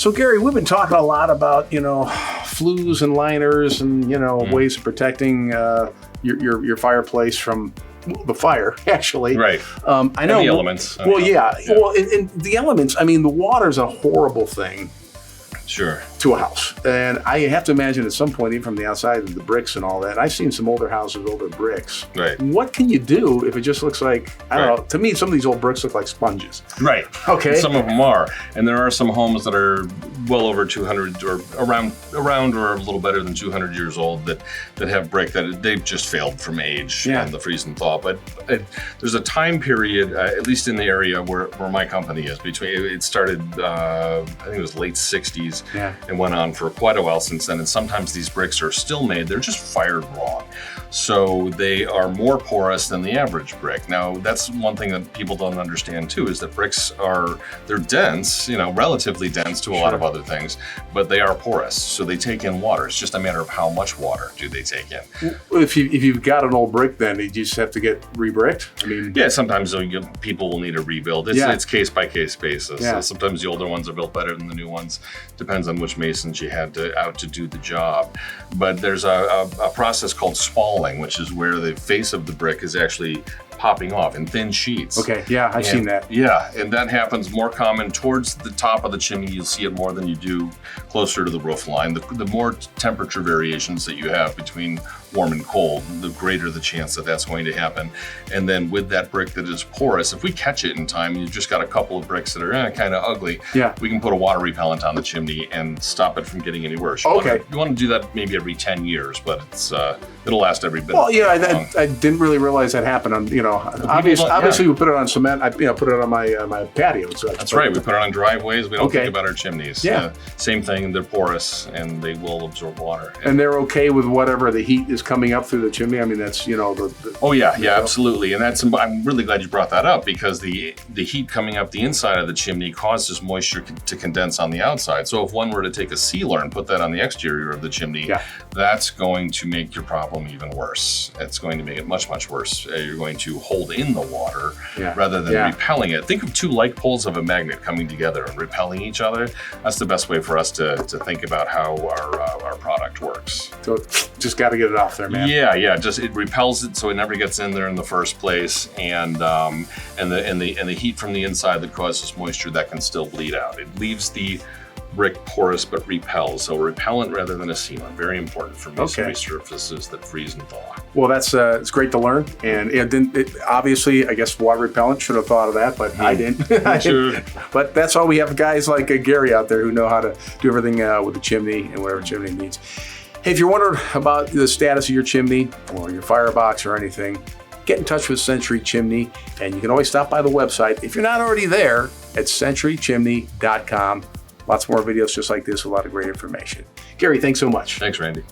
So Gary, we've been talking a lot about, flues and liners and, ways of protecting your fireplace from the fire, actually. Right. I know. And the elements. Well, yeah. Well, and the elements, I mean, the water's a horrible thing. Sure. To a house. And I have to imagine at some point, even from the outside, the bricks and all that. I've seen some older houses, older bricks. Right. What can you do if it just looks like, I don't know, to me, some of these old bricks look like sponges. Right. Okay. Some of them are. And there are some homes that are well over 200 or around or a little better than 200 years old that have brick that they've just failed from age and the freeze and thaw. But there's a time period, at least in the area where my company is, it started, I think it was late 60s and went on for quite a while since then. And sometimes these bricks are still made, they're just fired wrong. So they are more porous than the average brick. Now, that's one thing that people don't understand too, is that bricks they're dense, relatively dense to a lot of other things, but they are porous. So they take in water. It's just a matter of how much water do they take in. If you've got an old brick, then you just have to get re-bricked? I mean, yeah, sometimes people will need a rebuild. It's case by case basis. Yeah. Sometimes the older ones are built better than the new ones. Depends on which masons you had out to do the job. But there's a process called spalling, which is where the face of the brick is actually popping off in thin sheets. Okay, yeah, I've seen that. Yeah, and that happens more common towards the top of the chimney. You'll see it more than you do closer to the roof line. The more temperature variations that you have between warm and cold, the greater the chance that that's going to happen. And then with that brick that is porous, if we catch it in time, you've just got a couple of bricks that are kind of ugly, we can put a water repellent on the chimney and stop it from getting any worse. You want to do that maybe every 10 years, but it'll last every bit. Well, I didn't really realize that happened on, obviously we put it on cement, I put it on my patio. So that's right, we put it on driveways, we don't think about our chimneys. Yeah. Same thing, they're porous and they will absorb water. And they're okay with whatever the heat is coming up through the chimney? I mean, that's, absolutely. And I'm really glad you brought that up, because the heat coming up the inside of the chimney causes moisture to condense on the outside. So if one were to take a sealer and put that on the exterior of the chimney, that's going to make your problem even worse. It's going to make it much, much worse. You're going to hold in the water rather than repelling it. Think of two like poles of a magnet coming together and repelling each other. That's the best way for us to think about how our product works. So just got to get it off there, man. Yeah. Just it repels it so it never gets in there in the first place, and the heat from the inside that causes moisture that can still bleed out. It leaves the brick porous but repels. So repellent rather than a sealant. Very important for masonry surfaces that freeze and thaw. Well, that's it's great to learn, and obviously, I guess water repellent should have thought of that, but I didn't. But that's why we have guys like Gary out there who know how to do everything with the chimney and whatever chimney needs. Hey, if you're wondering about the status of your chimney or your firebox or anything, get in touch with Century Chimney, and you can always stop by the website if you're not already there at centurychimney.com. Lots more videos just like this, a lot of great information. Gary, thanks so much. Thanks, Randy.